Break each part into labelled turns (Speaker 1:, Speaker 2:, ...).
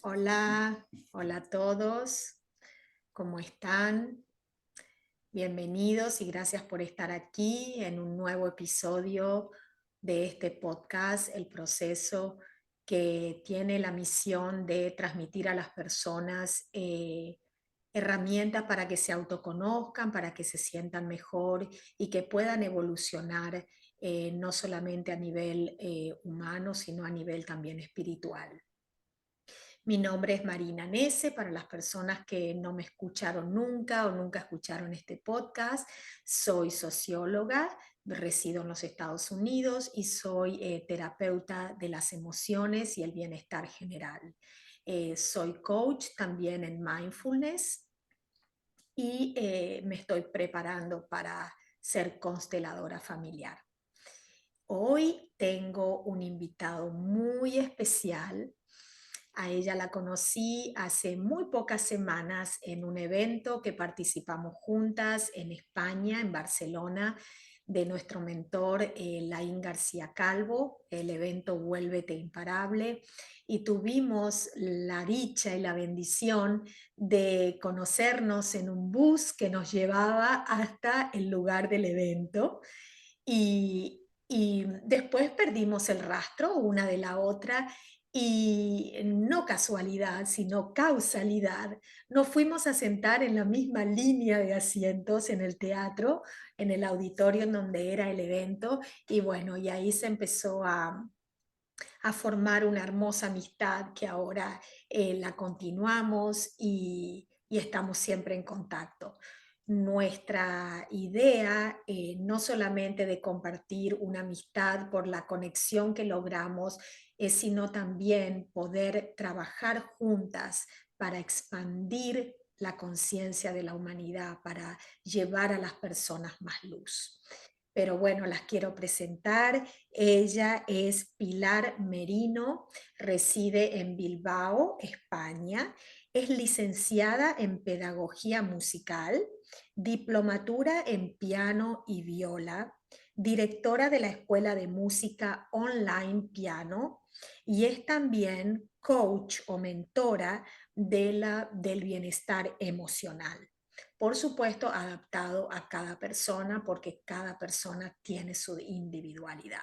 Speaker 1: Hola, hola a todos, ¿cómo están? Bienvenidos y gracias por estar aquí en un nuevo episodio de este podcast, El Proceso, que tiene la misión de transmitir a las personas herramientas para que se autoconozcan, para que se sientan mejor y que puedan evolucionar no solamente a nivel humano, sino a nivel también espiritual. Mi nombre es Marina Nese, para las personas que no me escucharon nunca o nunca escucharon este podcast. Soy socióloga, resido en los Estados Unidos y soy terapeuta de las emociones y el bienestar general. Soy coach también en mindfulness y me estoy preparando para ser consteladora familiar. Hoy tengo un invitado muy especial. A ella la conocí hace muy pocas semanas en un evento que participamos juntas en España, en Barcelona, de nuestro mentor Laín García Calvo, el evento Vuélvete Imparable, y tuvimos la dicha y la bendición de conocernos en un bus que nos llevaba hasta el lugar del evento. Y después perdimos el rastro una de la otra y no casualidad, sino causalidad. Nos fuimos a sentar en la misma línea de asientos en el teatro, en el auditorio en donde era el evento y bueno, y ahí se empezó a formar una hermosa amistad que ahora la continuamos y estamos siempre en contacto. Nuestra idea, no solamente de compartir una amistad por la conexión que logramos, sino también poder trabajar juntas para expandir la conciencia de la humanidad, para llevar a las personas más luz. Pero bueno, las quiero presentar. Ella es Pilar Merino, reside en Bilbao, España. Es licenciada en Pedagogía Musical, diplomatura en piano y viola, directora de la Escuela de Música Online Piano y es también coach o mentora del bienestar emocional. Por supuesto, adaptado a cada persona porque cada persona tiene su individualidad.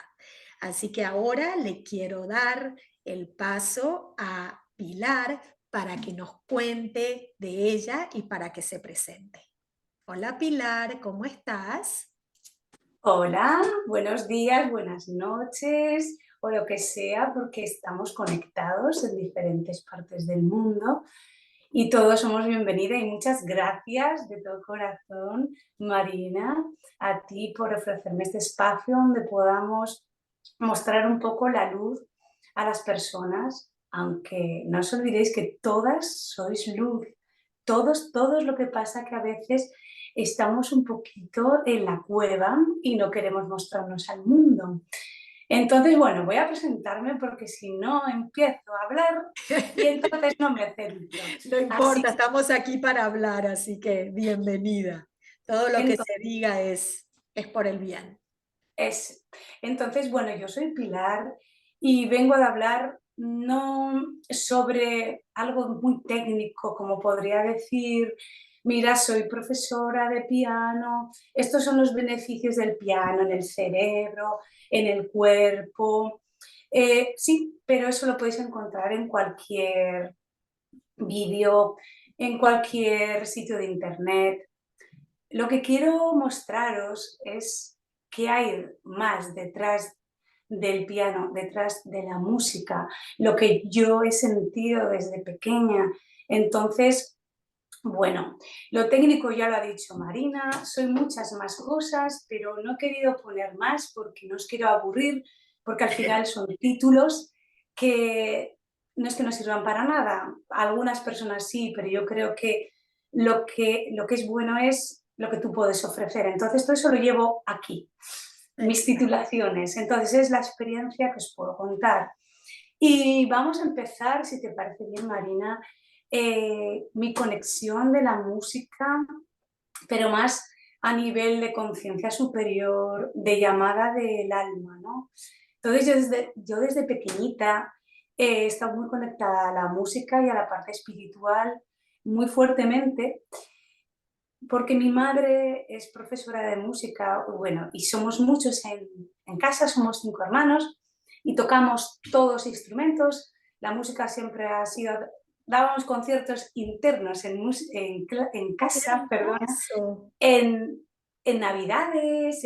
Speaker 1: Así que ahora le quiero dar el paso a Pilar para que nos cuente de ella y para que se presente. Hola Pilar, ¿cómo estás?
Speaker 2: Hola, buenos días, buenas noches o lo que sea, porque estamos conectados en diferentes partes del mundo y todos somos bienvenidos y muchas gracias de todo corazón, Marina, a ti por ofrecerme este espacio donde podamos mostrar un poco la luz a las personas, aunque no os olvidéis que todas sois luz, todos lo que pasa que a veces estamos un poquito en la cueva y no queremos mostrarnos al mundo. Entonces, bueno, voy a presentarme porque si no empiezo a hablar y entonces no me centro.
Speaker 1: No
Speaker 2: Así
Speaker 1: importa, estamos aquí para hablar, así que bienvenida. Todo lo que
Speaker 2: entonces,
Speaker 1: se diga es por el bien.
Speaker 2: es, entonces, bueno, yo soy Pilar y vengo a hablar no sobre algo muy técnico, como podría decir, mira, soy profesora de piano, estos son los beneficios del piano en el cerebro, en el cuerpo. Sí, pero eso lo podéis encontrar en cualquier vídeo, en cualquier sitio de internet. Lo que quiero mostraros es qué hay más detrás del piano, detrás de la música, lo que yo he sentido desde pequeña. Entonces, bueno, lo técnico ya lo ha dicho Marina, soy muchas más cosas, pero no he querido poner más porque no os quiero aburrir, porque al final son títulos que no es que no sirvan para nada. Algunas personas sí, pero yo creo que lo que es bueno es lo que tú puedes ofrecer. Entonces, todo eso lo llevo aquí, mis
Speaker 1: Exacto.
Speaker 2: titulaciones. Entonces, es la experiencia que os puedo contar. Y vamos a empezar, si te parece bien, Marina, mi conexión de la música, pero más a nivel de conciencia superior, de llamada del alma, ¿no? Entonces yo desde pequeñita he estado muy conectada a la música y a la parte espiritual muy fuertemente, porque mi madre es profesora de música, bueno, y somos muchos en casa, somos 5 hermanos y tocamos todos instrumentos. La música siempre ha sido, dábamos conciertos internos en
Speaker 1: ¡Qué
Speaker 2: casa, perdona,
Speaker 1: hermoso!
Speaker 2: en, en Navidades,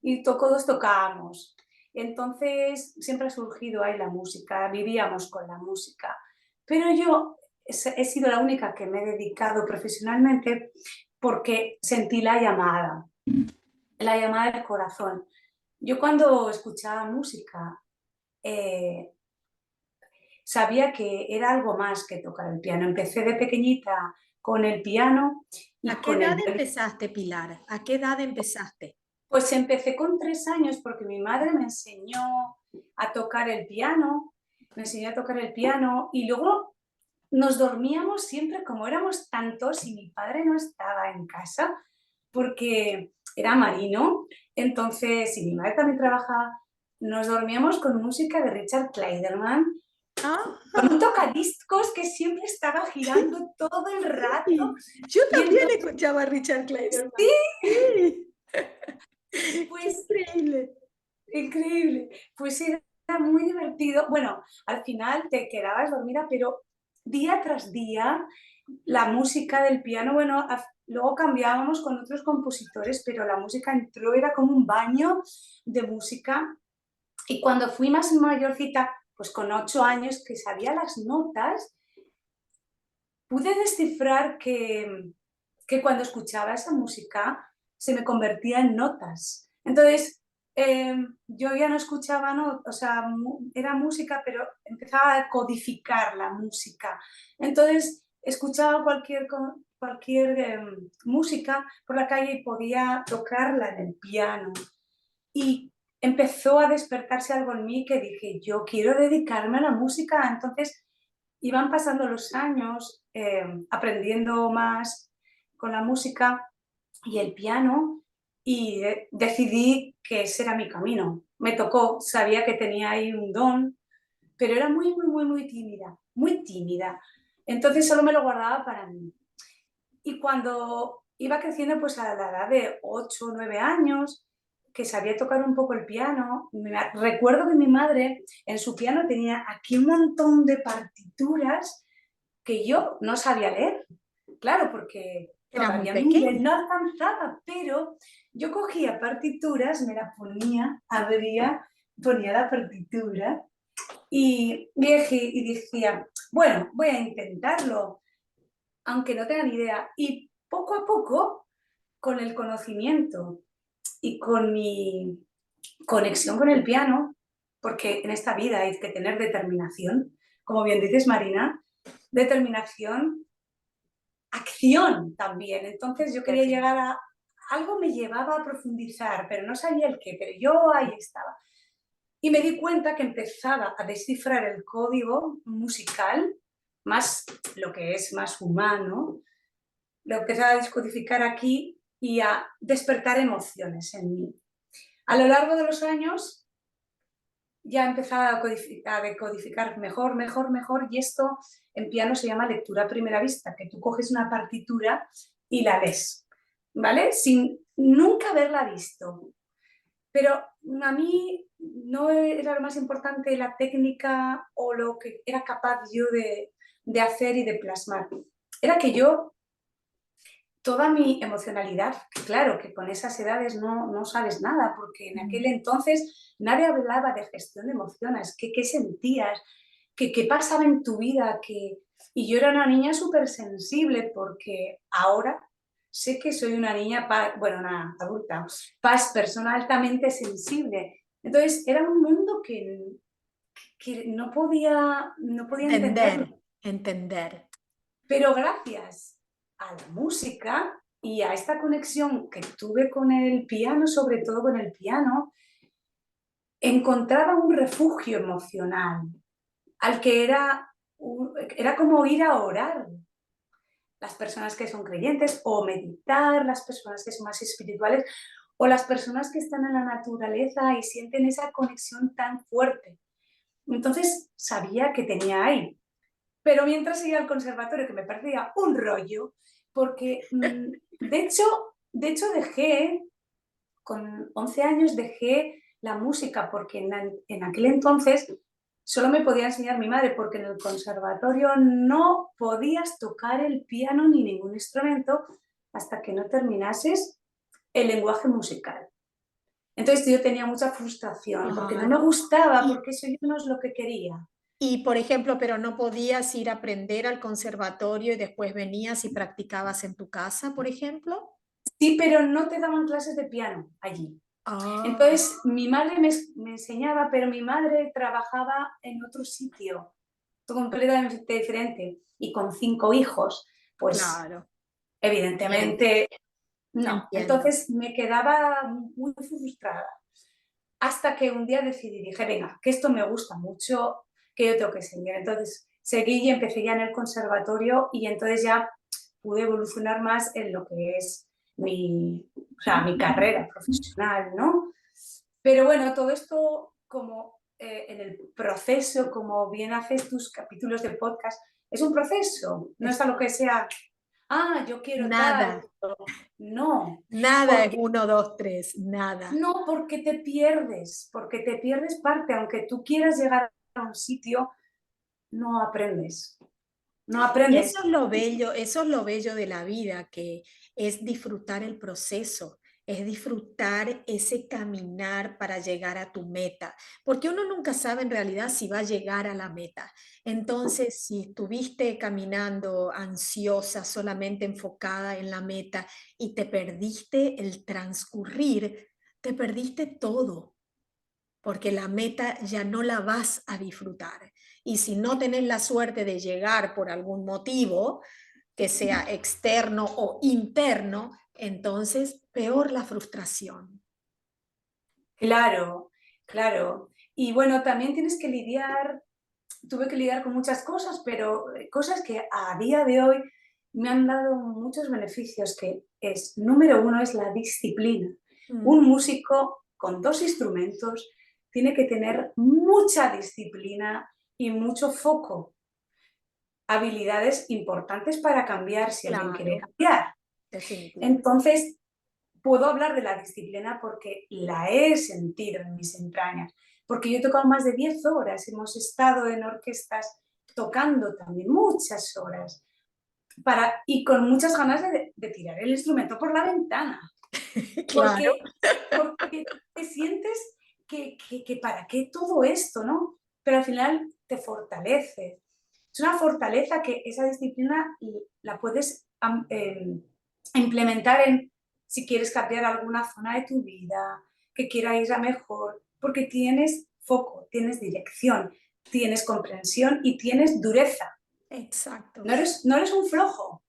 Speaker 2: y todos tocábamos. Entonces siempre ha surgido ahí la música, vivíamos con la música. Pero yo he sido la única que me he dedicado profesionalmente porque sentí la llamada del corazón. Yo cuando escuchaba música eh, sabía que era algo más que tocar el piano. Empecé de pequeñita con el piano y
Speaker 1: ¿A qué
Speaker 2: con
Speaker 1: edad
Speaker 2: el violín.
Speaker 1: empezaste, Pilar? ¿A qué edad empezaste?
Speaker 2: Pues empecé con 3 años porque mi madre me enseñó a tocar el piano, me enseñó a tocar el piano y luego nos dormíamos siempre como éramos tantos y mi padre no estaba en casa porque era marino, entonces, y mi madre también trabajaba, nos dormíamos con música de Richard Clayderman, con un
Speaker 1: Ah,
Speaker 2: tocadiscos que siempre estaba girando todo el rato
Speaker 1: sí. Yo
Speaker 2: y
Speaker 1: también
Speaker 2: entonces,
Speaker 1: escuchaba a Richard
Speaker 2: sí,
Speaker 1: Clayderman. Sí. Qué
Speaker 2: pues
Speaker 1: increíble.
Speaker 2: increíble. Pues era muy divertido. Bueno, al final te quedabas dormida, pero día tras día la música del piano, bueno, luego cambiábamos con otros compositores, pero la música entró, era como un baño de música. Y cuando fui más mayorcita, pues con 8 años, que sabía las notas, pude descifrar que cuando escuchaba esa música se me convertía en notas. Entonces, yo ya no escuchaba, no, o sea, era música, pero empezaba a codificar la música. Entonces, escuchaba cualquier música por la calle y podía tocarla en el piano. Y empezó a despertarse algo en mí que dije, yo quiero dedicarme a la música. Entonces, iban pasando los años aprendiendo más con la música y el piano y decidí que ese era mi camino. Me tocó, sabía que tenía ahí un don, pero era muy, muy, muy, muy tímida, muy tímida. Entonces solo me lo guardaba para mí. Y cuando iba creciendo, pues a la edad de 8 o 9 años, que sabía tocar un poco el piano, recuerdo que mi madre en su piano tenía aquí un montón de partituras que yo no sabía leer, claro, porque
Speaker 1: Era muy
Speaker 2: todavía mi inglés
Speaker 1: pequeña.
Speaker 2: no alcanzaba, pero yo cogía partituras, me las ponía, abría, ponía la partitura y decía, bueno, voy a intentarlo, aunque no tenga ni idea. Y poco a poco, con el conocimiento y con mi conexión con el piano, porque en esta vida hay que tener determinación, como bien dices, Marina, determinación, acción también. Entonces yo quería llegar a... Algo me llevaba a profundizar, pero no sabía el qué, pero yo ahí estaba. Y me di cuenta que empezaba a descifrar el código musical, más lo que es más humano, lo empezaba a descodificar aquí y a despertar emociones en mí. A lo largo de los años ya empezaba a decodificar mejor, mejor, mejor, y esto en piano se llama lectura a primera vista, que tú coges una partitura y la lees, ¿vale? Sin nunca haberla visto. Pero a mí no era lo más importante la técnica o lo que era capaz yo de hacer y de plasmar. Era que yo toda mi emocionalidad, claro, que con esas edades no sabes nada, porque en aquel
Speaker 1: Mm.
Speaker 2: entonces nadie hablaba de gestión de emociones, qué sentías, qué pasaba en tu vida, y yo era una niña súper sensible, porque ahora sé que soy una niña, bueno, una adulta, persona altamente sensible. Entonces era un mundo que no podía
Speaker 1: Entender,
Speaker 2: entenderlo.
Speaker 1: entender.
Speaker 2: Pero gracias a la música y a esta conexión que tuve con el piano, sobre todo con el piano, encontraba un refugio emocional al que era como ir a orar. Las personas que son creyentes, o meditar, las personas que son más espirituales, o las personas que están en la naturaleza y sienten esa conexión tan fuerte. Entonces sabía que tenía ahí. Pero mientras seguía al conservatorio, que me parecía un rollo, porque de hecho dejé, con 11 años dejé la música, porque en aquel entonces solo me podía enseñar mi madre, porque en el conservatorio no podías tocar el piano ni ningún instrumento hasta que no terminases el lenguaje musical. Entonces yo tenía mucha frustración, porque no
Speaker 1: Ay,
Speaker 2: me gustaba,
Speaker 1: y,
Speaker 2: porque eso yo no es lo que quería.
Speaker 1: y, por ejemplo, pero no podías ir a aprender al conservatorio y después venías y practicabas en tu casa, por ejemplo.
Speaker 2: Sí, pero no te daban clases de piano allí.
Speaker 1: Ah,
Speaker 2: Entonces, mi madre me enseñaba, pero mi madre trabajaba en otro sitio, completamente diferente, y con 5 hijos, pues
Speaker 1: claro, entiendo,
Speaker 2: evidentemente no.
Speaker 1: entiendo.
Speaker 2: Entonces me quedaba muy frustrada, hasta que un día decidí, dije, venga, que esto me gusta mucho, que yo tengo que seguir. Entonces seguí y empecé ya en el conservatorio, y entonces ya pude evolucionar más en lo que es o sea, mi carrera profesional, ¿no? Pero bueno, todo esto como en el proceso, como bien haces tus capítulos de podcast, es un proceso, no es
Speaker 1: Es-
Speaker 2: algo que sea, yo quiero tal,
Speaker 1: Nada,
Speaker 2: no,
Speaker 1: nada es
Speaker 2: porque
Speaker 1: uno, dos, tres, nada.
Speaker 2: no, porque te pierdes parte, aunque tú quieras llegar a un sitio, no aprendes, no
Speaker 1: Y eso
Speaker 2: aprendes.
Speaker 1: es lo bello, eso es lo bello de la vida, que es disfrutar el proceso, es disfrutar ese caminar para llegar a tu meta, porque uno nunca sabe en realidad si va a llegar a la meta. Entonces, si estuviste caminando ansiosa, solamente enfocada en la meta y te perdiste el transcurrir, te perdiste todo porque la meta ya no la vas a disfrutar. Y si no tenés la suerte de llegar por algún motivo, que sea externo o interno, entonces peor la frustración.
Speaker 2: Claro, claro. Y bueno, también tienes que lidiar, tuve que lidiar con muchas cosas, pero cosas que a día de hoy me han dado muchos beneficios, que es, número uno, es la disciplina.
Speaker 1: Mm,
Speaker 2: Un músico con 2 instrumentos tiene que tener mucha disciplina y mucho foco, habilidades importantes para cambiar si alguien quiere
Speaker 1: claro,
Speaker 2: cambiar.
Speaker 1: definitivo.
Speaker 2: Entonces, puedo hablar de la disciplina porque la he sentido en mis entrañas, porque yo he tocado más de 10 horas, hemos estado en orquestas tocando también muchas horas, y con muchas ganas de tirar el instrumento por la ventana,
Speaker 1: Claro,
Speaker 2: porque te sientes que para qué todo esto, ¿no? Pero al final te fortalece. Es una fortaleza que esa disciplina la puedes implementar en si quieres cambiar alguna zona de tu vida, que quiera ir a mejor, porque tienes foco, tienes dirección, tienes comprensión y tienes dureza.
Speaker 1: exacto.
Speaker 2: No eres un flojo.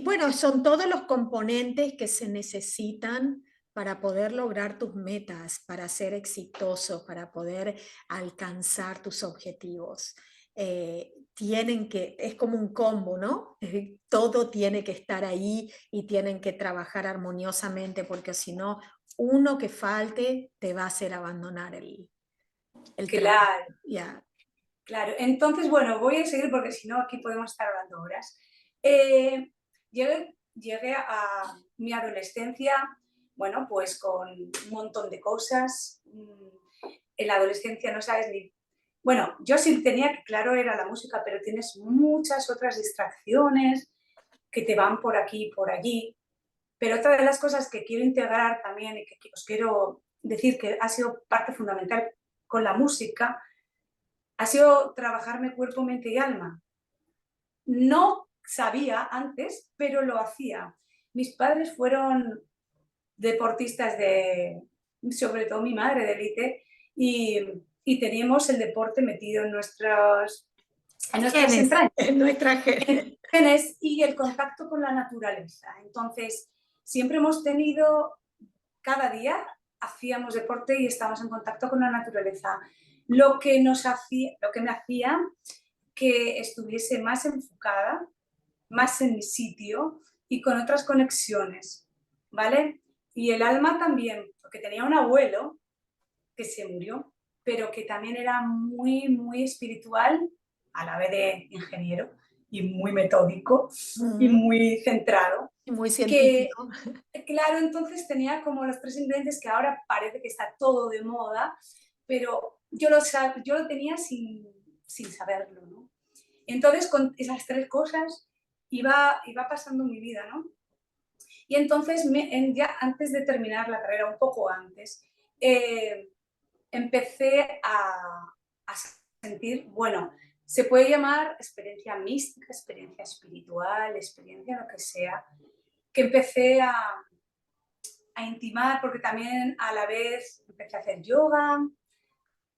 Speaker 1: Bueno, son todos los componentes que se necesitan para poder lograr tus metas, para ser exitoso, para poder alcanzar tus objetivos. Es como un combo, ¿no? Todo tiene que estar ahí y tienen que trabajar armoniosamente porque si no, uno que falte te va a hacer abandonar el trabajo.
Speaker 2: Claro,
Speaker 1: Ya.
Speaker 2: claro. Entonces, bueno, voy a seguir porque si no aquí podemos estar hablando horas. Eh, llegué a mi adolescencia, bueno, pues con un montón de cosas. En la adolescencia no sabes ni... Bueno, yo sí tenía que, claro, era la música, pero tienes muchas otras distracciones que te van por aquí y por allí. Pero otra de las cosas que quiero integrar también y que os quiero decir que ha sido parte fundamental con la música, ha sido trabajarme cuerpo, mente y alma. No sabía antes, pero lo hacía. Mis padres fueron deportistas sobre todo mi madre de élite, y teníamos el deporte metido en nuestras
Speaker 1: Genes,
Speaker 2: entrañas,
Speaker 1: en nuestra genes.
Speaker 2: genes, y el contacto con la naturaleza. Entonces, siempre hemos tenido, cada día hacíamos deporte y estábamos en contacto con la naturaleza, lo que me hacía que estuviese más enfocada, más en mi sitio y con otras conexiones, ¿vale? Y el alma también, porque tenía un abuelo que se murió, pero que también era muy, muy espiritual, a la vez de ingeniero, y muy metódico, y
Speaker 1: Mm,
Speaker 2: muy centrado,
Speaker 1: y muy
Speaker 2: que,
Speaker 1: científico.
Speaker 2: claro, entonces tenía como los tres ingredientes que ahora parece que está todo de moda, pero yo lo tenía sin saberlo, ¿no? Entonces, con esas tres cosas iba pasando mi vida, ¿no? Y entonces, ya antes de terminar la carrera, un poco antes, eh, empecé a sentir, bueno, se puede llamar experiencia mística, experiencia espiritual, experiencia lo que sea, que empecé a intimar, porque también a la vez empecé a hacer yoga,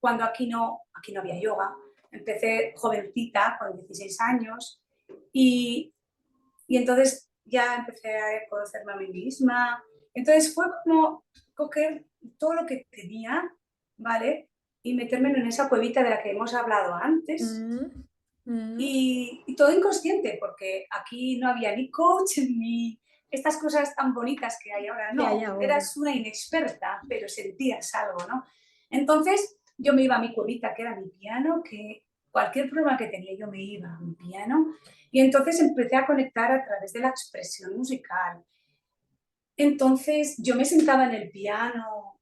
Speaker 2: cuando aquí no había yoga. Empecé jovencita, con 16 años, y, y entonces ya empecé a conocerme a mí misma. Entonces fue como coger todo lo que tenía, ¿vale? Y meterme en esa cuevita de la que hemos hablado antes.
Speaker 1: Mm, mm,
Speaker 2: Y todo inconsciente, porque aquí no había ni coach ni estas cosas tan bonitas que hay ahora.
Speaker 1: ¿qué hay
Speaker 2: No,
Speaker 1: ahora?
Speaker 2: eras una inexperta, pero sentías algo, ¿no? Entonces yo me iba a mi cuevita, que era mi piano, que cualquier problema que tenía yo me iba a mi piano. Y entonces empecé a conectar a través de la expresión musical. Entonces yo me sentaba en el piano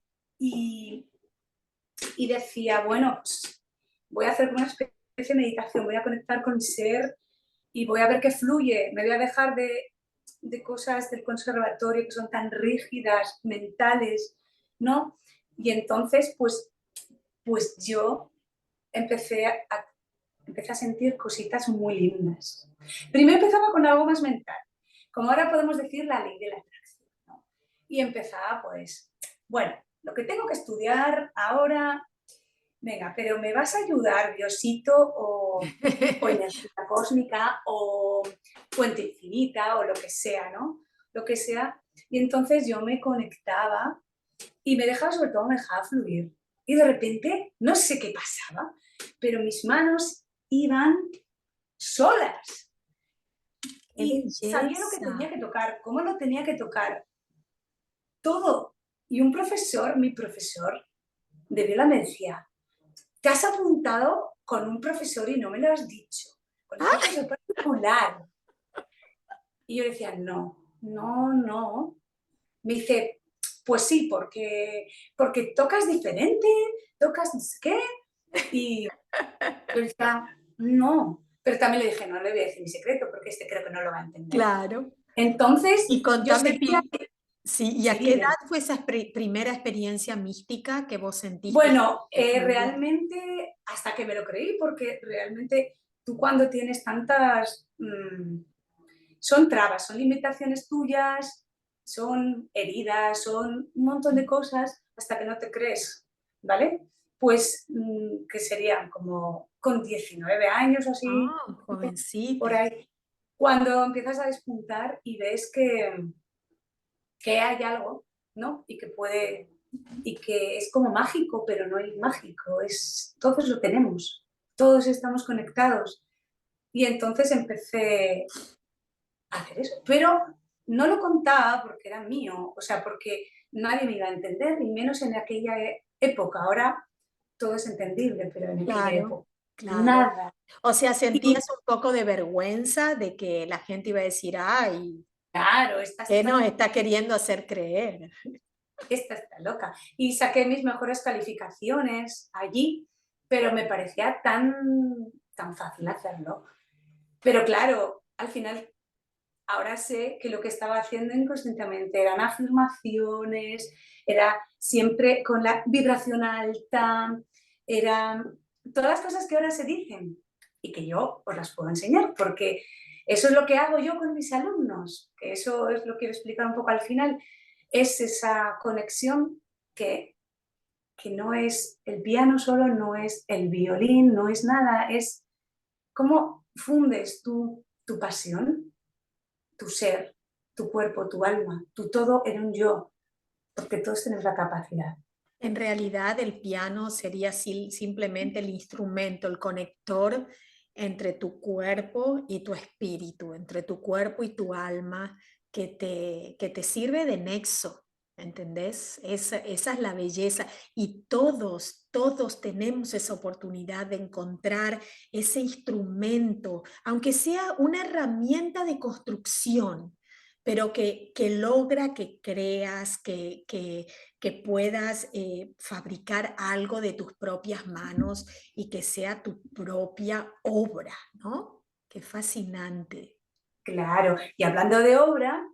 Speaker 2: y decía, bueno, pues voy a hacer una especie de meditación, voy a conectar con mi ser y voy a ver qué fluye, me voy a dejar de cosas del conservatorio que son tan rígidas, mentales, ¿no? Y entonces, pues yo empecé empecé a sentir cositas muy lindas. Primero empezaba con algo más mental, como ahora podemos decir la ley de la atracción, ¿no? Y empezaba, pues, bueno, lo que tengo que estudiar ahora. Venga, pero ¿me vas a ayudar, Diosito, o energía cósmica, o fuente infinita, o lo que sea, ¿no? Lo que sea. Y entonces yo me conectaba y me dejaba, sobre todo, me dejaba fluir. Y de repente, no sé qué pasaba, pero mis manos iban solas.
Speaker 1: ¡Qué
Speaker 2: Y sabía lo que tenía
Speaker 1: belleza!
Speaker 2: que tocar, cómo lo tenía que tocar, todo. Y un profesor, mi profesor de viola me decía, te has apuntado con un profesor y no me lo has dicho, con un
Speaker 1: ¡Ah!
Speaker 2: profesor particular. Y yo decía, no, no, no. Me dice, pues sí, porque tocas diferente, tocas no sé qué. Y yo decía, no. Pero también le dije, no le voy a decir mi secreto, porque este creo que no lo va a entender.
Speaker 1: Claro.
Speaker 2: Entonces,
Speaker 1: Y
Speaker 2: yo
Speaker 1: contame
Speaker 2: seguía,
Speaker 1: tú, sí, ¿y a
Speaker 2: sí,
Speaker 1: qué edad
Speaker 2: dime.
Speaker 1: fue esa primera experiencia mística que vos sentiste
Speaker 2: Bueno,
Speaker 1: que fluyó?
Speaker 2: realmente hasta que me lo creí, porque realmente tú cuando tienes tantas son trabas, son limitaciones tuyas, son heridas, son un montón de cosas hasta que no te crees, ¿vale? Pues que serían como con 19 años o así,
Speaker 1: Ah,
Speaker 2: por
Speaker 1: jovencita.
Speaker 2: ahí, cuando empiezas a despuntar y ves que hay algo, ¿no? Y que es como mágico, pero no es mágico, todos lo tenemos, todos estamos conectados. Y entonces empecé hacer eso. Pero no lo contaba porque era mío, o sea, porque nadie me iba a entender, ni menos en aquella época. Ahora todo es entendible, pero en aquella
Speaker 1: Claro,
Speaker 2: época
Speaker 1: claro.
Speaker 2: nada.
Speaker 1: O sea,
Speaker 2: Y
Speaker 1: sentías un poco de vergüenza de que la gente iba a decir, ay,
Speaker 2: claro,
Speaker 1: ¿qué nos está queriendo hacer creer?
Speaker 2: esta está loca. Y saqué mis mejores calificaciones allí, pero me parecía tan fácil hacerlo. Pero claro, al final ahora sé que lo que estaba haciendo inconscientemente eran afirmaciones, era siempre con la vibración alta, eran todas las cosas que ahora se dicen y que yo os las puedo enseñar, porque eso es lo que hago yo con mis alumnos, que eso es lo que quiero explicar un poco al final, es esa conexión que no es el piano solo, no es el violín, no es nada, es cómo fundes tu pasión, tu ser, tu cuerpo, tu alma, tu todo en un yo, porque todos tenemos la capacidad.
Speaker 1: En realidad, el piano sería simplemente el instrumento, el conector entre tu cuerpo y tu espíritu, entre tu cuerpo y tu alma, que te sirve de nexo. ¿entendés? Esa es la belleza y todos tenemos esa oportunidad de encontrar ese instrumento, aunque sea una herramienta de construcción, pero que logra que creas, que puedas fabricar algo de tus propias manos y que sea tu propia obra, ¿no? Qué fascinante.
Speaker 2: Claro, y hablando de obra,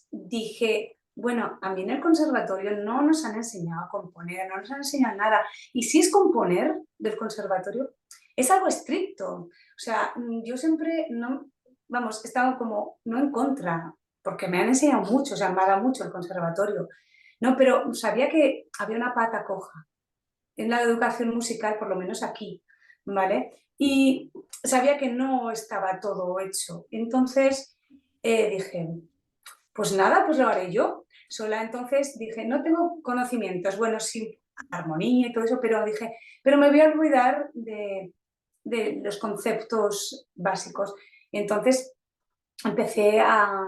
Speaker 2: dije, bueno, a mí en el conservatorio no nos han enseñado a componer, no nos han enseñado nada. Y si es componer del conservatorio, es algo estricto. O sea, yo siempre, no, vamos, he estado como, no en contra, porque me han enseñado mucho, o sea, me ha dado mucho el conservatorio. No, pero sabía que había una pata coja en la educación musical, por lo menos aquí, ¿vale? Y sabía que no estaba todo hecho. Entonces dije, pues nada, pues lo haré yo. Sola entonces dije, no tengo conocimientos, bueno, sí, armonía y todo eso, pero dije, pero me voy a olvidar de los conceptos básicos. Entonces empecé a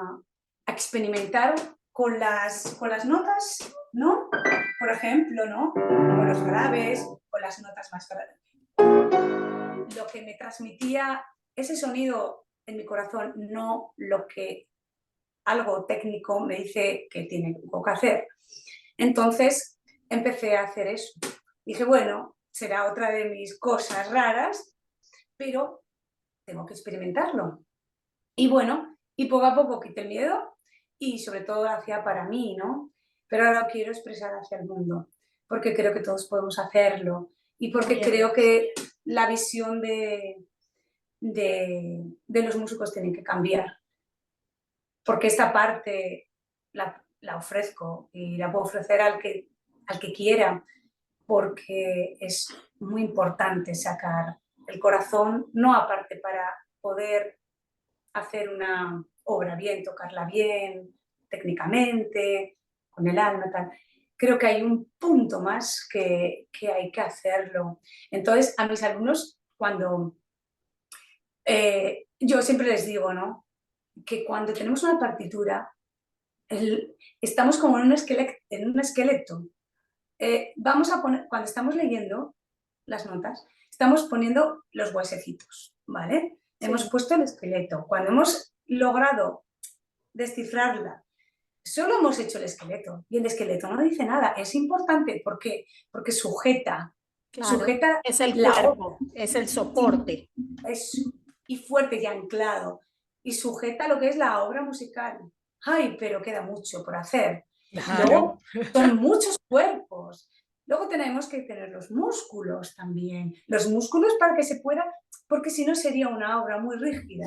Speaker 2: experimentar con las notas, ¿no? Por ejemplo, ¿no? Con los graves, con las notas más graves. Lo que me transmitía ese sonido en mi corazón, no lo que algo técnico me dice que tiene que hacer. Entonces empecé a hacer eso. Dije, bueno, será otra de mis cosas raras, pero tengo que experimentarlo. Y bueno, y poco a poco quité el miedo y sobre todo lo hacía para mí, ¿no? Pero ahora lo quiero expresar hacia el mundo, porque creo que todos podemos hacerlo y porque
Speaker 1: Muy
Speaker 2: creo
Speaker 1: hermoso.
Speaker 2: que la visión de los músicos tiene que cambiar, porque esta parte la ofrezco y la puedo ofrecer al que quiera, porque es muy importante sacar el corazón, no aparte para poder hacer una obra bien, tocarla bien, técnicamente, con el alma, tal. Creo que hay un punto más que hay que hacerlo. Entonces, a mis alumnos, cuando yo siempre les digo, ¿no? Que cuando tenemos una partitura, estamos como en en un esqueleto. Vamos a poner, cuando estamos leyendo las notas, estamos poniendo los huesecitos, ¿vale? Hemos
Speaker 1: Sí,
Speaker 2: puesto el esqueleto. Cuando hemos logrado descifrarla, solo hemos hecho el esqueleto y el esqueleto no dice nada. Es importante porque, porque
Speaker 1: claro.
Speaker 2: sujeta
Speaker 1: Es el
Speaker 2: la obra
Speaker 1: cuerpo, es el
Speaker 2: y,
Speaker 1: soporte.
Speaker 2: y fuerte y anclado y sujeta lo que es la obra musical. Ay, pero queda mucho por hacer. Y
Speaker 1: Claro.
Speaker 2: luego son muchos cuerpos. Luego tenemos que tener los músculos también. Los músculos para que se pueda, porque si no sería una obra muy rígida.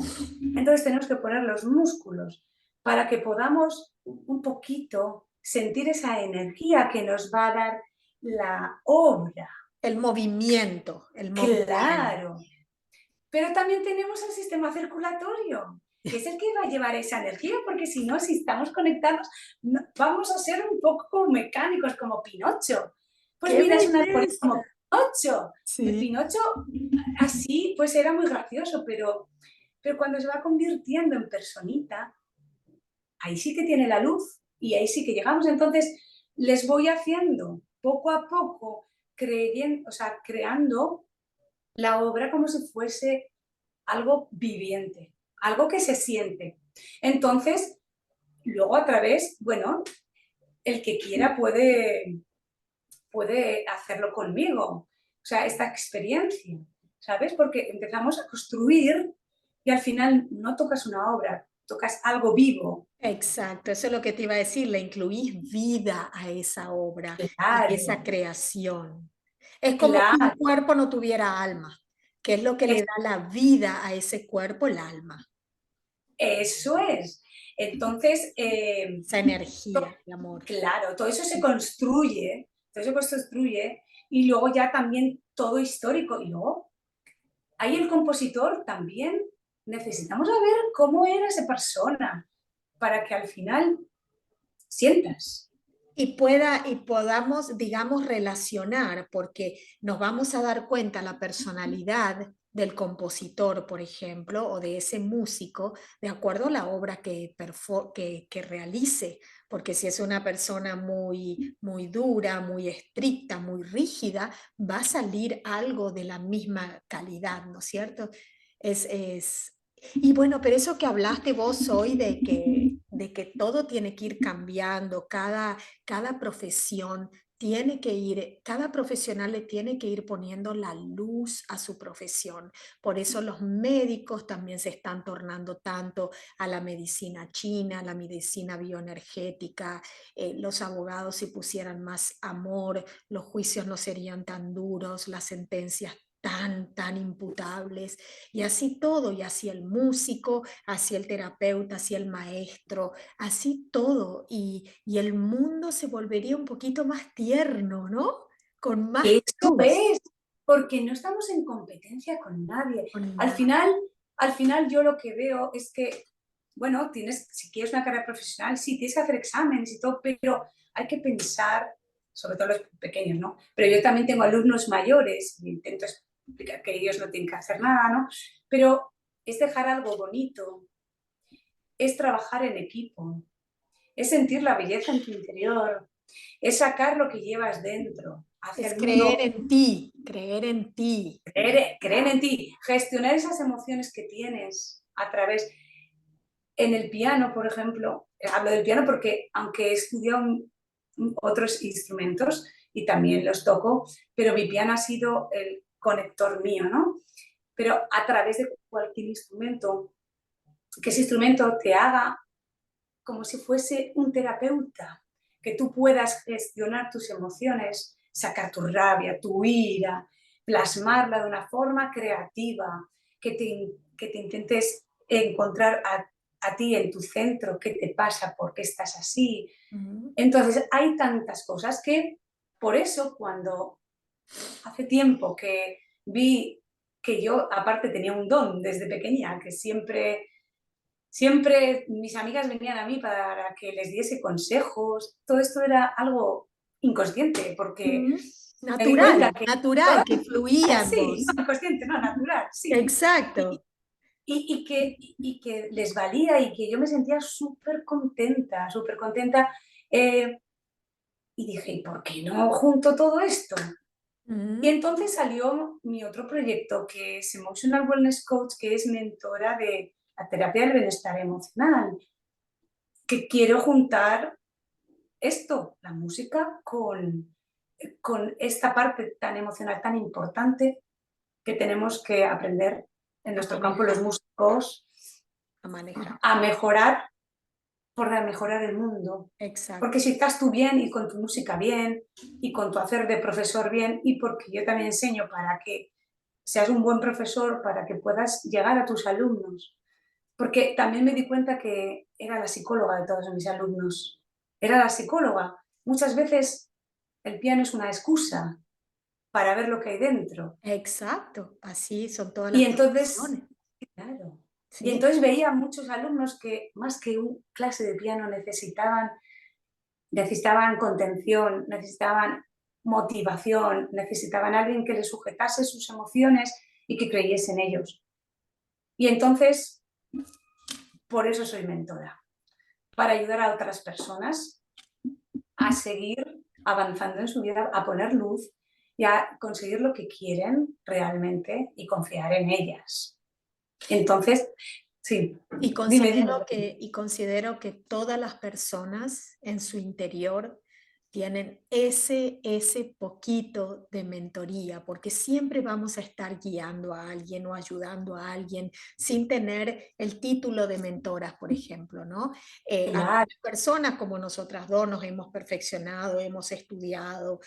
Speaker 2: Entonces tenemos que poner los músculos para que podamos un poquito sentir esa energía que nos va a dar la obra.
Speaker 1: El movimiento, el movimiento.
Speaker 2: Claro, pero también tenemos el sistema circulatorio, que es el que va a llevar esa energía, porque si no, si estamos conectados, vamos a ser un poco como mecánicos, como Pinocho. Pues
Speaker 1: ¡Qué
Speaker 2: miras una armonía
Speaker 1: belleza!
Speaker 2: como Pinocho.
Speaker 1: Sí.
Speaker 2: Pinocho así, pues era muy gracioso, pero cuando se va convirtiendo en personita, ahí sí que tiene la luz y ahí sí que llegamos. Entonces, les voy haciendo poco a poco, creyendo, o sea, creando la obra como si fuese algo viviente, algo que se siente. Entonces, luego a través, bueno, el que quiera puede hacerlo conmigo, o sea, esta experiencia, ¿sabes? Porque empezamos a construir y al final no tocas una obra, tocas algo vivo.
Speaker 1: Exacto, eso es lo que te iba a decir, le incluís vida a esa obra, a esa
Speaker 2: Claro,
Speaker 1: creación. Es como que un
Speaker 2: claro,
Speaker 1: cuerpo no tuviera alma, que es lo que le
Speaker 2: es-
Speaker 1: da la vida a ese cuerpo, el alma,
Speaker 2: eso es. Entonces,
Speaker 1: esa energía de amor.
Speaker 2: claro, todo eso se construye y luego ya también todo histórico. Y luego ahí el compositor también necesitamos saber cómo era esa persona para que al final sientas.
Speaker 1: Y podamos, digamos, relacionar, porque nos vamos a dar cuenta la personalidad del compositor, por ejemplo, o de ese músico, de acuerdo a la obra que realice, porque si es una persona muy dura, muy estricta, muy rígida, va a salir algo de la misma calidad, ¿no es cierto? Es, y bueno, pero eso que hablaste vos hoy de que todo tiene que ir cambiando, cada profesión tiene que ir, cada profesional le tiene que ir poniendo la luz a su profesión. Por eso los médicos también se están tornando tanto a la medicina china, a la medicina bioenergética. Los abogados si pusieran más amor, los juicios no serían tan duros, las sentencias tan imputables, y así todo, y así el músico, así el terapeuta, así el maestro, así todo, y el mundo se volvería un poquito más tierno, ¿no? Con más
Speaker 2: Eso
Speaker 1: luz.
Speaker 2: es, porque no estamos en competencia con nadie.
Speaker 1: Con
Speaker 2: Al
Speaker 1: nada.
Speaker 2: final, al final yo lo que veo es que, bueno, tienes, si quieres una carrera profesional, sí, tienes que hacer exámenes y todo, pero hay que pensar, sobre todo los pequeños, ¿no? Pero yo también tengo alumnos mayores y intento explicar que ellos no tienen que hacer nada, ¿no? Pero es dejar algo bonito, es trabajar en equipo, es sentir la belleza en tu interior, es sacar lo que llevas dentro hacia
Speaker 1: Es
Speaker 2: el mundo.
Speaker 1: creer en ti, creer en ti.
Speaker 2: Creer en ti, gestionar esas emociones que tienes a través. En el piano, por ejemplo, hablo del piano porque aunque he estudiado otros instrumentos y también los toco, pero mi piano ha sido el conector mío, ¿no? Pero a través de cualquier instrumento, que ese instrumento te haga como si fuese un terapeuta, que tú puedas gestionar tus emociones, sacar tu rabia, tu ira, plasmarla de una forma creativa, que te intentes encontrar a ti en tu centro, qué te pasa, por qué estás así.
Speaker 1: Ujú.
Speaker 2: Entonces, hay tantas cosas que por eso cuando hace tiempo que vi que yo aparte tenía un don desde pequeña, que siempre mis amigas venían a mí para que les diese consejos. Todo esto era algo inconsciente, porque
Speaker 1: Ujú.
Speaker 2: me di cuenta
Speaker 1: Natural,
Speaker 2: que
Speaker 1: natural,
Speaker 2: todas,
Speaker 1: que fluía en
Speaker 2: sí,
Speaker 1: vos.
Speaker 2: no inconsciente, no, natural, sí. Y,
Speaker 1: Exacto.
Speaker 2: y que les valía y que yo me sentía súper contenta, súper contenta. eh, y dije, ¿y por qué no junto todo esto? Y
Speaker 1: Ujú.
Speaker 2: entonces salió mi otro proyecto, que es Emotional Wellness Coach, que es mentora de la terapia del bienestar emocional, que quiero juntar esto, la música, con esta parte tan emocional, tan importante que tenemos que aprender en
Speaker 1: A
Speaker 2: nuestro campo los
Speaker 1: manejar,
Speaker 2: músicos
Speaker 1: a manejar.
Speaker 2: a mejorar, por mejorar el mundo. Porque
Speaker 1: Exacto.
Speaker 2: si estás tú bien y con tu música bien y con tu hacer de profesor bien, y porque yo también enseño para que seas un buen profesor, para que puedas llegar a tus alumnos. Porque también me di cuenta que era la psicóloga de todos mis alumnos. Era la psicóloga. Muchas veces el piano es una excusa para ver lo que hay dentro.
Speaker 1: Exacto. Así son todas
Speaker 2: Y
Speaker 1: las
Speaker 2: entonces,
Speaker 1: profesiones.
Speaker 2: claro. Y
Speaker 1: Sí.
Speaker 2: entonces veía muchos alumnos que más que una clase de piano necesitaban contención, necesitaban motivación, necesitaban alguien que les sujetase sus emociones y que creyese en ellos. Y entonces, por eso soy mentora, para ayudar a otras personas a seguir avanzando en su vida, a poner luz y a conseguir lo que quieren realmente y confiar en ellas. Entonces, sí, dime, dime.
Speaker 1: Y considero que todas las personas en su interior tienen ese poquito de mentoría, porque siempre vamos a estar guiando a alguien o ayudando a alguien sin tener el título de mentoras, por ejemplo, ¿no? Algunas
Speaker 2: Claro,
Speaker 1: personas como nosotras dos nos hemos perfeccionado, hemos estudiado,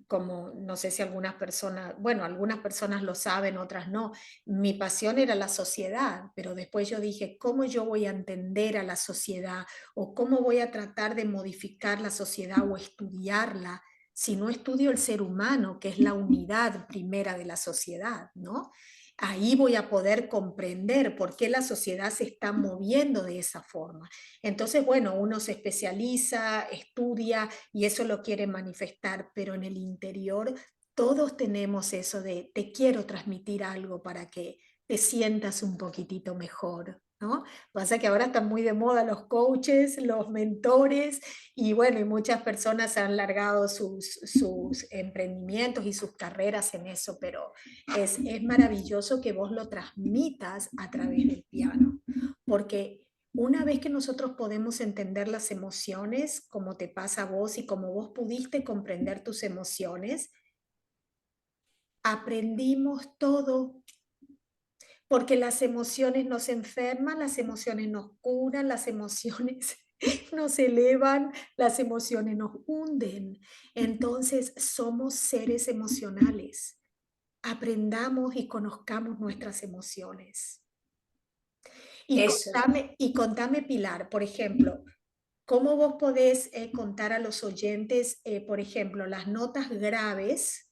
Speaker 1: como no sé si algunas personas, bueno, algunas personas lo saben, otras no. Mi pasión era la sociedad, pero después yo dije, ¿cómo yo voy a entender a la sociedad o cómo voy a tratar de modificar la sociedad o estudiarla si no estudio el ser humano, que es la unidad primera de la sociedad, ¿no? Ahí voy a poder comprender por qué la sociedad se está moviendo de esa forma. Entonces, bueno, uno se especializa, estudia y eso lo quiere manifestar, pero en el interior todos tenemos eso de te quiero transmitir algo para que te sientas un poquitito mejor, ¿no? Pasa que ahora están muy de moda los coaches, los mentores, y bueno, y muchas personas han largado sus emprendimientos y sus carreras en eso, pero es maravilloso que vos lo transmitas a través del piano, porque una vez que nosotros podemos entender las emociones, como te pasa a vos y como vos pudiste comprender tus emociones, aprendimos todo, porque las emociones nos enferman, las emociones nos curan, las emociones nos elevan, las emociones nos hunden. Entonces somos seres emocionales. Aprendamos y conozcamos nuestras emociones.
Speaker 2: Eso es.
Speaker 1: Y contame, Pilar, por ejemplo, ¿cómo vos podés contar a los oyentes, por ejemplo, las notas graves?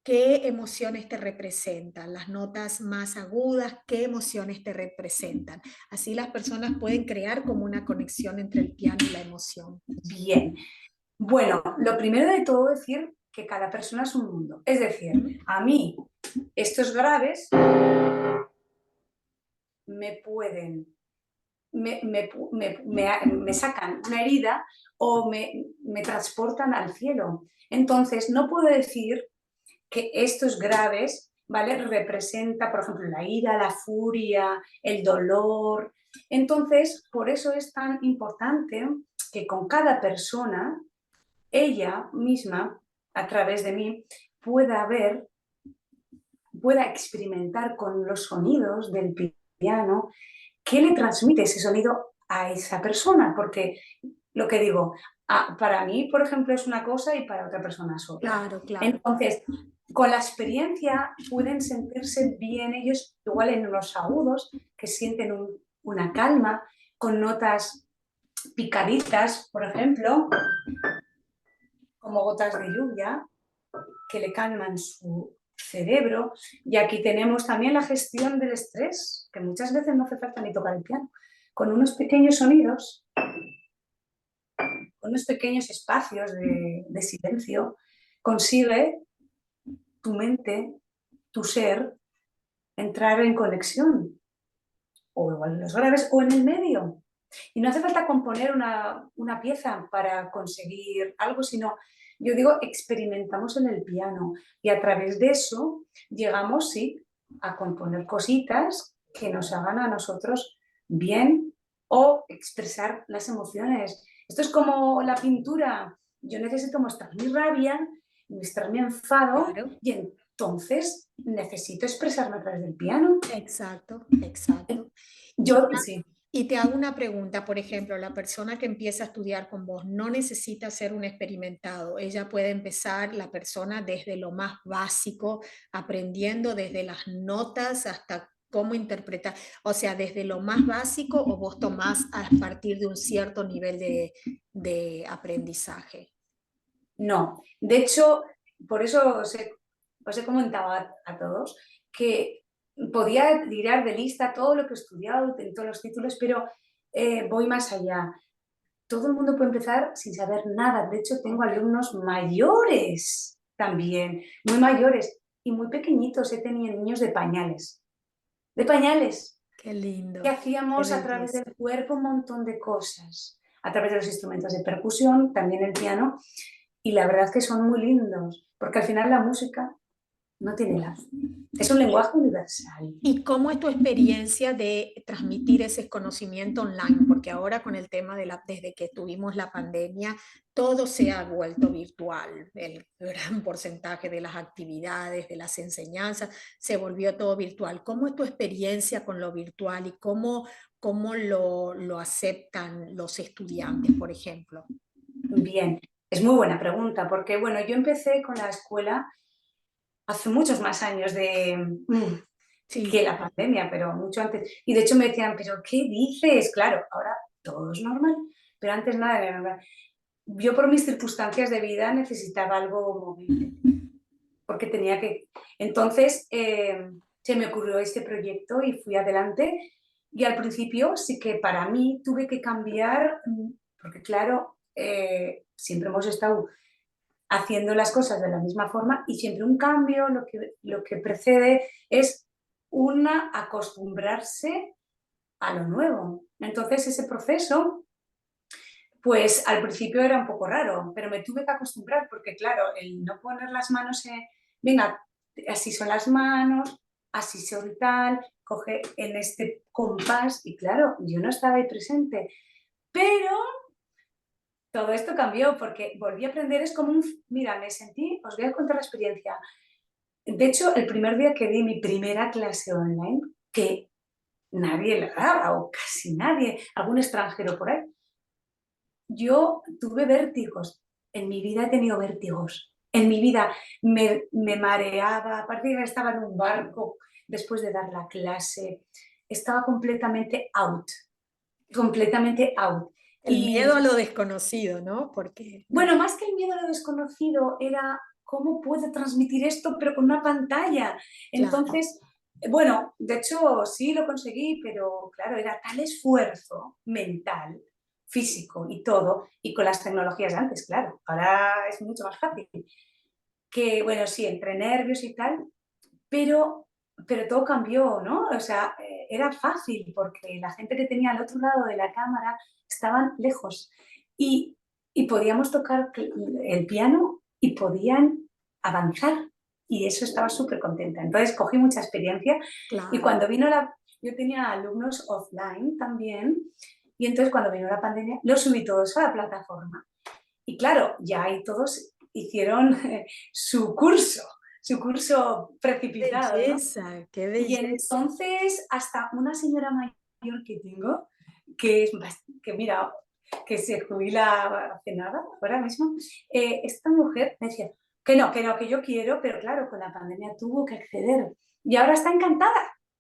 Speaker 1: ¿Qué emociones te representan? Las notas más agudas, ¿qué emociones te representan? Así las personas pueden crear como una conexión entre el piano y la emoción.
Speaker 2: Bien. Bueno, lo primero de todo decir que cada persona es un mundo. Es decir,
Speaker 1: ¿Mm?
Speaker 2: a mí estos graves me pueden, me sacan una herida o me transportan al cielo. Entonces, no puedo decir que estos graves, ¿vale? Representa, por ejemplo, la ira, la furia, el dolor. Entonces, por eso es tan importante que con cada persona, ella misma, a través de mí, pueda ver, pueda experimentar con los sonidos del piano qué le transmite ese sonido a esa persona, porque lo que digo, para mí, por ejemplo, es una cosa y para otra persona es otra.
Speaker 1: Claro, claro.
Speaker 2: Entonces, con la experiencia pueden sentirse bien ellos, igual en unos agudos, que sienten una calma, con notas picaditas, por ejemplo, como gotas de lluvia, que le calman su cerebro. Y aquí tenemos también la gestión del estrés, que muchas veces no hace falta ni tocar el piano. Con unos pequeños sonidos, con unos pequeños espacios de silencio, consigue tu mente, tu ser, entrar en conexión, o igual en los graves, o en el medio. Y no hace falta componer una pieza para conseguir algo, sino, yo digo, experimentamos en el piano y a través de eso llegamos, sí, a componer cositas que nos hagan a nosotros bien o expresar las emociones. Esto es como la pintura. Yo necesito mostrar mi rabia, mostrar mi enfado
Speaker 1: Claro,
Speaker 2: y entonces necesito expresarme a través del piano.
Speaker 1: exacto, exacto. Y
Speaker 2: Yo, sí.
Speaker 1: y te hago una pregunta, por ejemplo, la persona que empieza a estudiar con vos no necesita ser un experimentado, ella puede empezar, la persona, desde lo más básico, aprendiendo desde las notas hasta cómo interpretar, o sea, desde lo más básico o vos tomás a partir de un cierto nivel de aprendizaje.
Speaker 2: No, de hecho, por eso os he comentado a todos que podía tirar de lista todo lo que he estudiado, en todos los títulos, pero voy más allá. Todo el mundo puede empezar sin saber nada. De hecho, tengo
Speaker 1: Ok,
Speaker 2: alumnos mayores también, muy mayores y muy pequeñitos. He tenido niños de pañales. De pañales,
Speaker 1: qué
Speaker 2: que
Speaker 1: lindo, qué
Speaker 2: hacíamos a través
Speaker 1: belleza.
Speaker 2: del cuerpo un montón de cosas, a través de los instrumentos de percusión, también el piano, y la verdad es que son muy lindos, porque al final la música no tiene edad. Es un lenguaje universal.
Speaker 1: ¿Y cómo es tu experiencia de transmitir ese conocimiento online? Porque ahora con el tema desde que tuvimos la pandemia, todo se ha vuelto virtual. El gran porcentaje de las actividades, de las enseñanzas, se volvió todo virtual. ¿Cómo es tu experiencia con lo virtual y cómo lo aceptan los estudiantes, por ejemplo?
Speaker 2: Bien, es muy buena pregunta, porque bueno, yo empecé con la escuela hace muchos más años que
Speaker 1: Sí,
Speaker 2: la pandemia, pero mucho antes. Y de hecho me decían, ¿pero qué dices? Claro, ahora todo es normal, pero antes nada era normal. Yo por mis circunstancias de vida necesitaba algo movible, porque tenía que... Entonces se me ocurrió este proyecto y fui adelante. Y al principio sí que para mí tuve que cambiar, porque claro, siempre hemos estado haciendo las cosas de la misma forma y siempre un cambio, lo que precede es una acostumbrarse a lo nuevo. Entonces ese proceso, pues al principio era un poco raro, pero me tuve que acostumbrar porque claro, el no poner las manos en, venga, así son las manos, así son tal, coge en este compás y claro, yo no estaba ahí presente, pero todo esto cambió porque volví a aprender, es como un, mira, me sentí, os voy a contar la experiencia. De hecho, el primer día que di mi primera clase online, que nadie la daba o casi nadie, algún extranjero por ahí, yo tuve vértigos. En mi vida he tenido vértigos. En mi vida me mareaba, parecía que estaba en un barco después de dar la clase. Estaba completamente out.
Speaker 1: El miedo a
Speaker 2: Y
Speaker 1: lo desconocido, ¿no? Porque
Speaker 2: bueno, más que el miedo a lo desconocido, era cómo puedo transmitir esto, pero con una pantalla.
Speaker 1: claro,
Speaker 2: Entonces, bueno, de hecho sí lo conseguí, pero claro, era tal esfuerzo mental, físico y todo, y con las tecnologías de antes, claro, ahora es mucho más fácil, que bueno, sí, entre nervios y tal, pero, pero todo cambió, ¿no? O sea, era fácil porque la gente que tenía al otro lado de la cámara estaban lejos y, y podíamos tocar el piano y podían avanzar y eso estaba súper contenta. Entonces cogí mucha experiencia y
Speaker 1: claro.
Speaker 2: cuando vino yo tenía alumnos offline también y entonces cuando vino la pandemia los subí todos a la plataforma y claro, ya ahí todos hicieron su curso precipitado, ¿no?
Speaker 1: Belleza, qué
Speaker 2: Y
Speaker 1: belleza.
Speaker 2: entonces hasta una señora mayor que tengo, que es que mira, que se jubila hace nada, ahora mismo, esta mujer me decía que no, que yo quiero, pero claro, con la pandemia tuvo que acceder. Y ahora está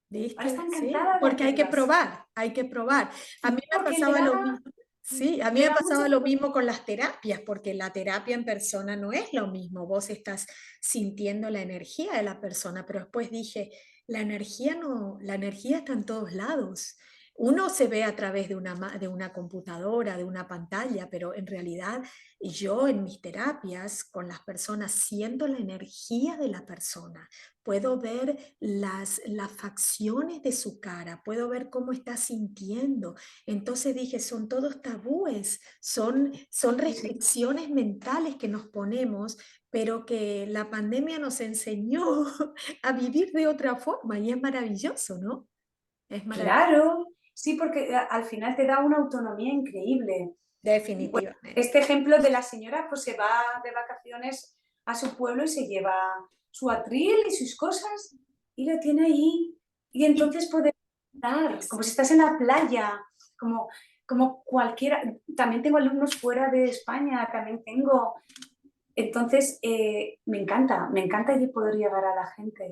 Speaker 1: ¿Viste? Sí,
Speaker 2: encantada de
Speaker 1: porque hay que
Speaker 2: hacerlas.
Speaker 1: probar, hay que probar. A mí me
Speaker 2: Porque
Speaker 1: pasaba lo mismo. Sí, a mí
Speaker 2: le
Speaker 1: me
Speaker 2: da
Speaker 1: pasaba
Speaker 2: mucha...
Speaker 1: lo mismo con las terapias, porque la terapia en persona no es lo mismo. Vos estás sintiendo la energía de la persona, pero después dije, la energía no, la energía está en todos lados. Uno se ve a través de de una computadora, de una pantalla, pero en realidad yo en mis terapias con las personas siento la energía de la persona. Puedo ver las facciones de su cara, puedo ver cómo está sintiendo. Entonces dije, son todos tabúes, son
Speaker 2: Sí, sí.
Speaker 1: restricciones mentales que nos ponemos, pero que la pandemia nos enseñó a vivir de otra forma y es maravilloso, ¿no? Es maravilloso,
Speaker 2: Claro, sí, porque al final te da una autonomía increíble. Bueno,
Speaker 1: definitivamente.
Speaker 2: este ejemplo de la señora pues se va de vacaciones a su pueblo y se lleva su atril y sus cosas y lo tiene ahí. Y
Speaker 1: Y
Speaker 2: entonces puede estar, como si estás en la playa, como, como cualquiera. También tengo alumnos fuera de España, también tengo. Entonces, me encanta poder llegar a la gente.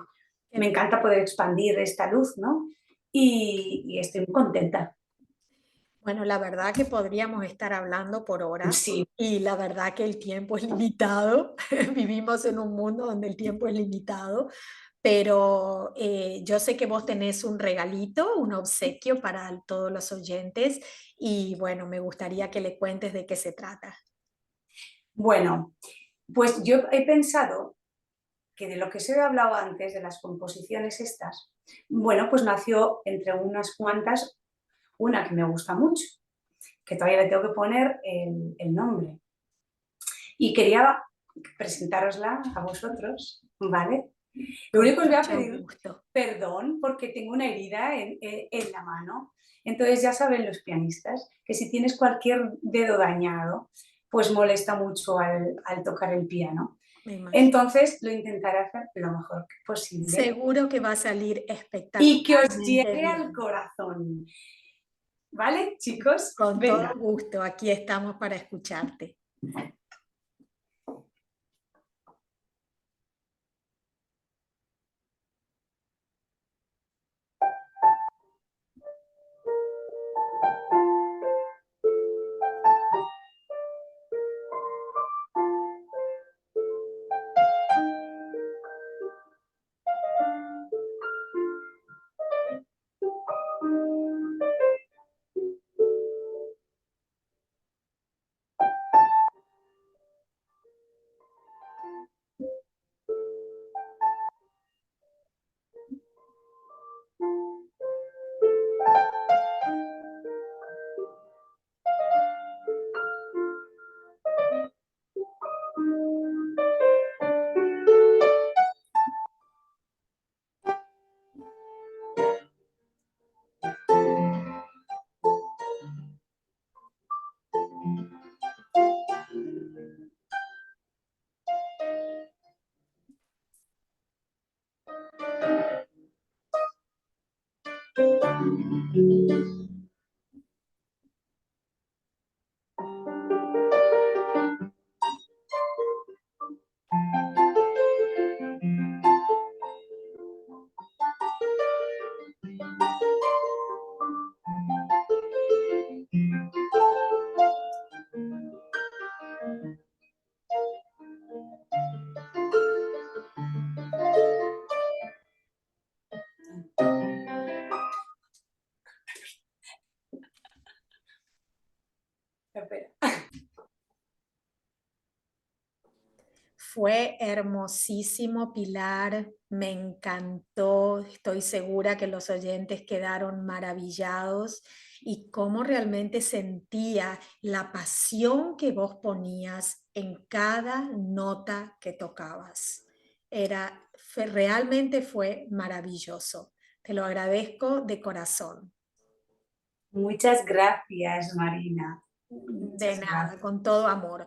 Speaker 1: qué
Speaker 2: Me
Speaker 1: bien.
Speaker 2: encanta poder expandir esta luz, ¿no? Y estoy muy contenta.
Speaker 1: Bueno, la verdad que podríamos estar hablando por horas
Speaker 2: Sí,
Speaker 1: y la verdad que el tiempo es limitado. Vivimos en un mundo donde el tiempo es limitado, pero yo sé que vos tenés un regalito, un obsequio para todos los oyentes y bueno, me gustaría que le cuentes de qué se trata.
Speaker 2: bueno, pues yo he pensado que de lo que se he hablado antes, de las composiciones estas, bueno, pues nació entre unas cuantas una que me gusta mucho, que todavía le tengo que poner el nombre. Y quería presentárosla a vosotros, ¿vale? Lo
Speaker 1: Con
Speaker 2: único que os voy a
Speaker 1: mucho
Speaker 2: pedir
Speaker 1: gusto.
Speaker 2: perdón porque tengo una herida en la mano. Entonces ya saben los pianistas que si tienes cualquier dedo dañado, pues molesta mucho al tocar el piano.
Speaker 1: Me imagino.
Speaker 2: Entonces lo intentaré hacer lo mejor posible
Speaker 1: Seguro que va a salir
Speaker 2: y que os
Speaker 1: espectacularmente
Speaker 2: llegue al
Speaker 1: bien.
Speaker 2: corazón. ¿Vale, chicos?
Speaker 1: Con todo
Speaker 2: Venga.
Speaker 1: gusto, aquí estamos para escucharte.
Speaker 2: Espera.
Speaker 1: Fue hermosísimo, Pilar, me encantó, estoy segura que los oyentes quedaron maravillados y cómo realmente sentía la pasión que vos ponías en cada nota que tocabas. Realmente fue maravilloso. Te lo agradezco de corazón.
Speaker 2: Muchas gracias, Marina.
Speaker 1: De
Speaker 2: Muchas
Speaker 1: nada,
Speaker 2: gracias.
Speaker 1: con todo amor.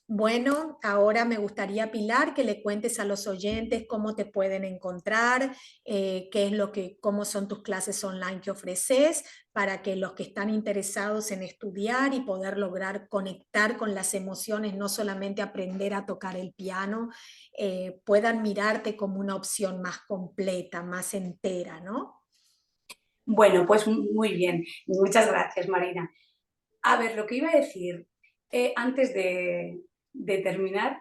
Speaker 1: Bueno, ahora me gustaría, Pilar, que le cuentes a los oyentes cómo te pueden encontrar, qué es cómo son tus clases online que ofreces, para que los que están interesados en estudiar y poder lograr conectar con las emociones, no solamente aprender a tocar el piano, puedan mirarte como una opción más completa, más entera, ¿no?
Speaker 2: Bueno, pues muy bien. Muchas gracias, Marina. A ver, lo que iba a decir antes de terminar,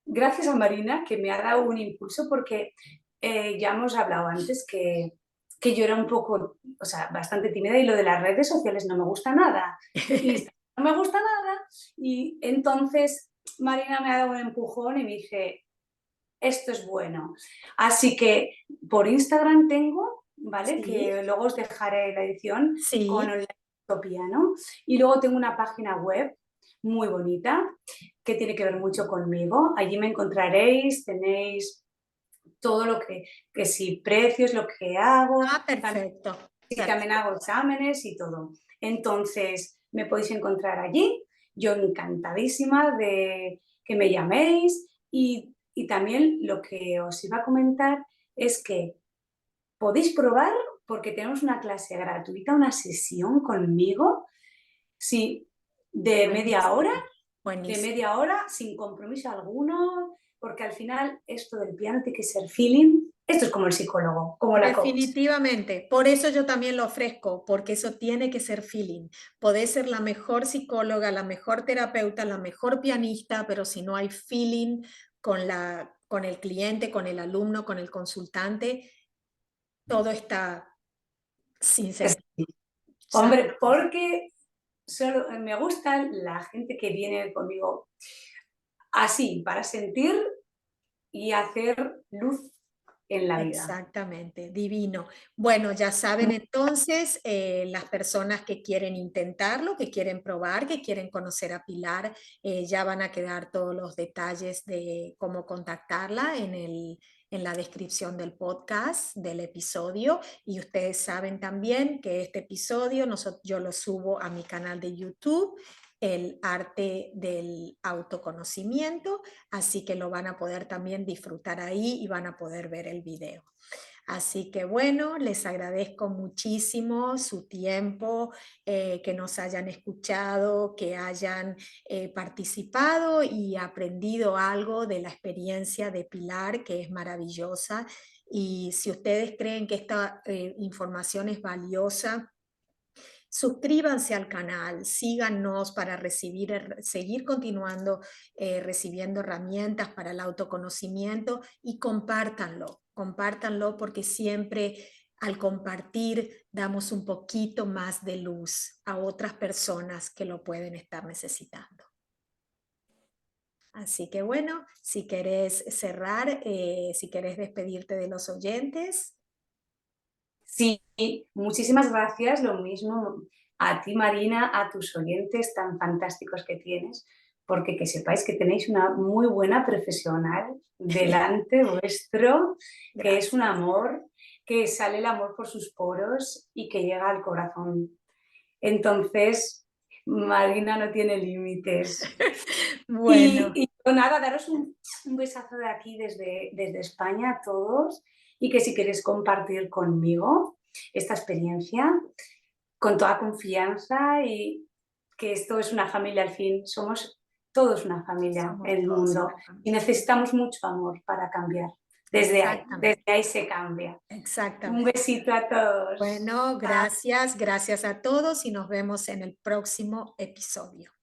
Speaker 2: gracias a Marina que me ha dado un impulso porque ya hemos hablado antes que yo era un poco, o sea, bastante tímida y lo de las redes sociales no me gusta nada. Y no me gusta nada. Y entonces Marina me ha dado un empujón y me dice, esto es bueno. Así que por Instagram tengo, ¿vale?
Speaker 1: Sí,
Speaker 2: Que luego os dejaré la edición con
Speaker 1: sí.
Speaker 2: el piano. Y luego tengo una página web muy bonita que tiene que ver mucho conmigo. Allí me encontraréis, tenéis todo lo que si precios, lo que hago,
Speaker 1: Ah, perfecto,
Speaker 2: y también hago
Speaker 1: perfecto.
Speaker 2: exámenes y todo. Entonces, me podéis encontrar allí. Yo encantadísima de que me llaméis y también lo que os iba a comentar es que podéis probar porque tenemos una clase gratuita, una sesión conmigo, sí,
Speaker 1: Buenísimo,
Speaker 2: de
Speaker 1: buenísimo.
Speaker 2: media hora, sin compromiso alguno, porque al final esto del piano tiene que ser feeling. Esto es como el psicólogo, como la coach.
Speaker 1: Definitivamente, por eso yo también lo ofrezco, porque eso tiene que ser feeling. Podés ser la mejor psicóloga, la mejor terapeuta, la mejor pianista, pero si no hay feeling con el cliente, con el alumno, con el consultante, todo está sin sentido. ¿Sabes?
Speaker 2: Hombre, porque solo me gusta la gente que viene conmigo así, para sentir y hacer luz en la vida.
Speaker 1: Exactamente, divino. Bueno, ya saben entonces, las personas que quieren intentarlo, que quieren probar, que quieren conocer a Pilar, ya van a quedar todos los detalles de cómo contactarla en la descripción del podcast, del episodio. Y ustedes saben también que este episodio yo lo subo a mi canal de YouTube, el arte del autoconocimiento, así que lo van a poder también disfrutar ahí y van a poder ver el video. Así que bueno, les agradezco muchísimo su tiempo, que nos hayan escuchado, que hayan participado y aprendido algo de la experiencia de Pilar, que es maravillosa. Y si ustedes creen que esta información es valiosa, suscríbanse al canal, síganos para seguir continuando recibiendo herramientas para el autoconocimiento y compártanlo porque siempre al compartir damos un poquito más de luz a otras personas que lo pueden estar necesitando. Así que bueno, si querés cerrar, si querés despedirte de los oyentes.
Speaker 2: Sí, muchísimas gracias, lo mismo a ti, Marina, a tus oyentes tan fantásticos que tienes, porque que sepáis que tenéis una muy buena profesional delante vuestro, que es un
Speaker 1: Gracias.
Speaker 2: amor, que sale el amor por sus poros y que llega al corazón. Entonces, Marina no tiene límites.
Speaker 1: Bueno,
Speaker 2: Y nada, daros un besazo de aquí desde España a todos y que si queréis compartir conmigo esta experiencia, con toda confianza y que esto es una familia al fin, somos todos una familia
Speaker 1: Somos
Speaker 2: en el
Speaker 1: todos
Speaker 2: mundo
Speaker 1: una
Speaker 2: y
Speaker 1: familia.
Speaker 2: necesitamos mucho amor para cambiar. Desde
Speaker 1: Exactamente,
Speaker 2: ahí se cambia. Un
Speaker 1: exactamente.
Speaker 2: besito a todos.
Speaker 1: Bueno, gracias, gracias a todos y nos vemos en el próximo episodio.